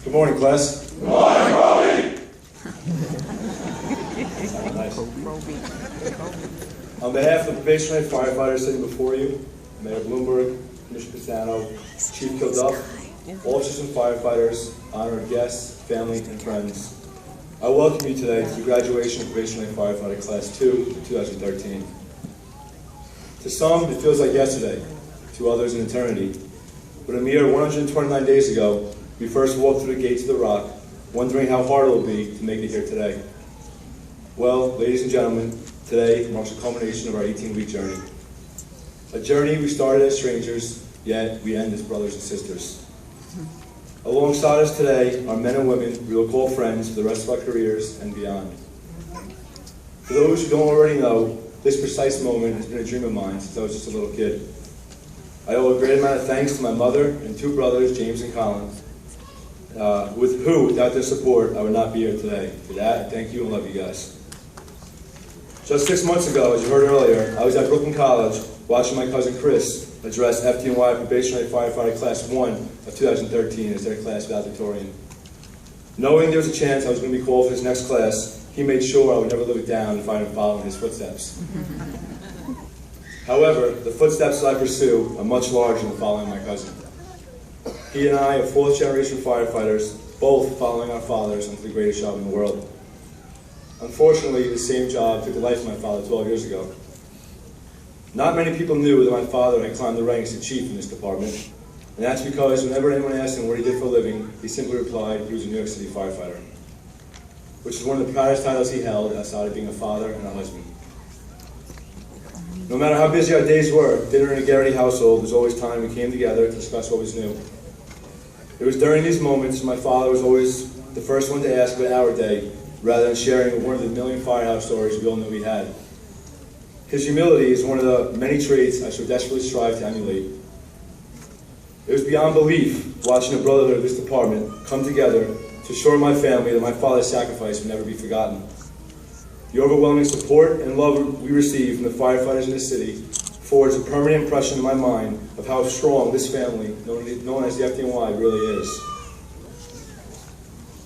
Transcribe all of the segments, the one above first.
Good morning, class. Good morning, Roby. Nice. On behalf of the probationary firefighters sitting before you, Mayor Bloomberg, Commissioner Pisano, Chief Kilduff, officers and firefighters, honored guests, family, and friends, I welcome you today to the graduation of probationary firefighter Class 2 of 2013. To some, it feels like yesterday, to others, an eternity. But a mere 129 days ago, we first walked through the gates of the Rock, wondering how hard it will be to make it here today. Well, ladies and gentlemen, today marks the culmination of our 18-week journey. A journey we started as strangers, yet we end as brothers and sisters. Alongside us today are men and women we will call friends for the rest of our careers and beyond. For those who don't already know, this precise moment has been a dream of mine since I was just a little kid. I owe a great amount of thanks to my mother and two brothers, James and Colin, without their support, I would not be here today. For that, thank you and love you guys. Just 6 months ago, as you heard earlier, I was at Brooklyn College watching my cousin Chris address FDNY Probationary Firefighter Class 1 of 2013 as their class valedictorian. Knowing there was a chance I was going to be called for his next class, he made sure I would never look down and find him following his footsteps. However, the footsteps that I pursue are much larger than following my cousin. He and I are fourth-generation firefighters, both following our fathers into the greatest job in the world. Unfortunately, the same job took the life of my father 12 years ago. Not many people knew that my father had climbed the ranks to chief in this department, and that's because whenever anyone asked him what he did for a living, he simply replied he was a New York City firefighter, which is one of the proudest titles he held outside of being a father and a husband. No matter how busy our days were, dinner in a Garrity household was always time we came together to discuss what was new. It was during these moments my father was always the first one to ask about our day, rather than sharing one of the million firehouse stories we all knew he had. His humility is one of the many traits I so desperately strive to emulate. It was beyond belief watching the brotherhood of this department come together to assure my family that my father's sacrifice would never be forgotten. The overwhelming support and love we receive from the firefighters in this city forged a permanent impression in my mind of how strong this family, known as the FDNY, really is.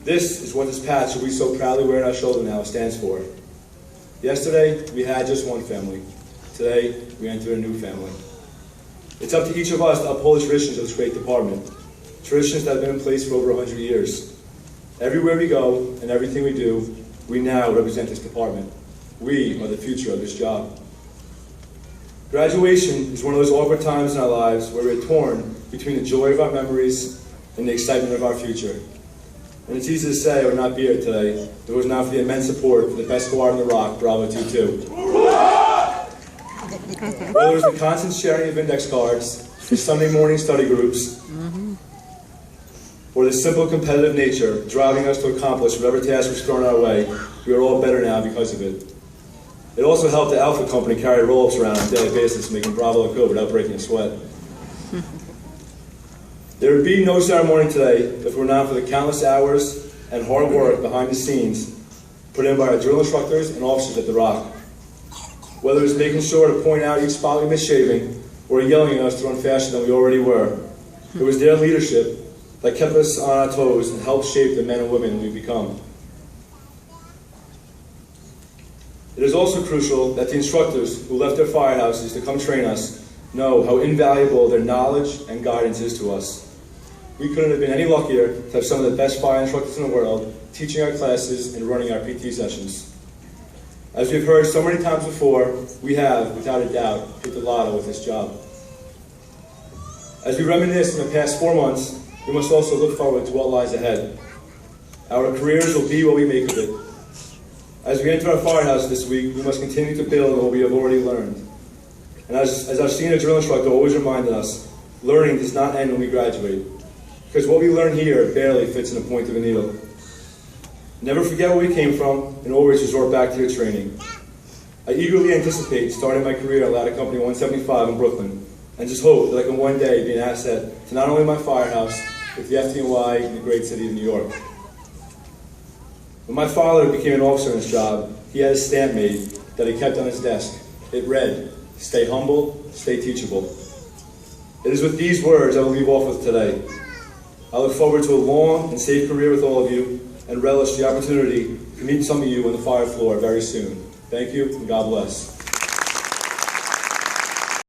This is what this patch that we so proudly wear on our shoulder now stands for. Yesterday, we had just one family. Today, we enter a new family. It's up to each of us to uphold the traditions of this great department, traditions that have been in place for over 100 years. Everywhere we go and everything we do, we now represent this department. We are the future of this job. Graduation is one of those awkward times in our lives where we're torn between the joy of our memories and the excitement of our future. And it's easy to say I would not be here today if it was not for the immense support for the best squad in the Rock, Bravo 22. Whether it was the constant sharing of index cards, the Sunday morning study groups, or the simple competitive nature driving us to accomplish whatever task was thrown our way, we are all better now because of it. It also helped the Alpha Company carry roll-ups around on a daily basis, making Bravo look good without breaking a sweat. There would be no ceremony today if it were not for the countless hours and hard work behind the scenes put in by our drill instructors and officers at the Rock. Whether it was making sure to point out each spot we missed shaving or yelling at us to run faster than we already were, it was their leadership that kept us on our toes and helped shape the men and women we've become. It is also crucial that the instructors who left their firehouses to come train us know how invaluable their knowledge and guidance is to us. We couldn't have been any luckier to have some of the best fire instructors in the world teaching our classes and running our PT sessions. As we've heard so many times before, we have, without a doubt, hit the lotto with this job. As we reminisce in the past 4 months, we must also look forward to what lies ahead. Our careers will be what we make of it. As we enter our firehouse this week, we must continue to build on what we have already learned. And as our senior drill instructor always reminded us, learning does not end when we graduate, because what we learn here barely fits in the point of a needle. Never forget where we came from and always resort back to your training. I eagerly anticipate starting my career at Ladder Company 175 in Brooklyn, and just hope that I can one day be an asset to not only my firehouse, but the FDNY in the great city of New York. When my father became an officer in his job, he had a stamp made that he kept on his desk. It read, "Stay humble, stay teachable." It is with these words I will leave off with today. I look forward to a long and safe career with all of you and relish the opportunity to meet some of you on the fire floor very soon. Thank you, and God bless.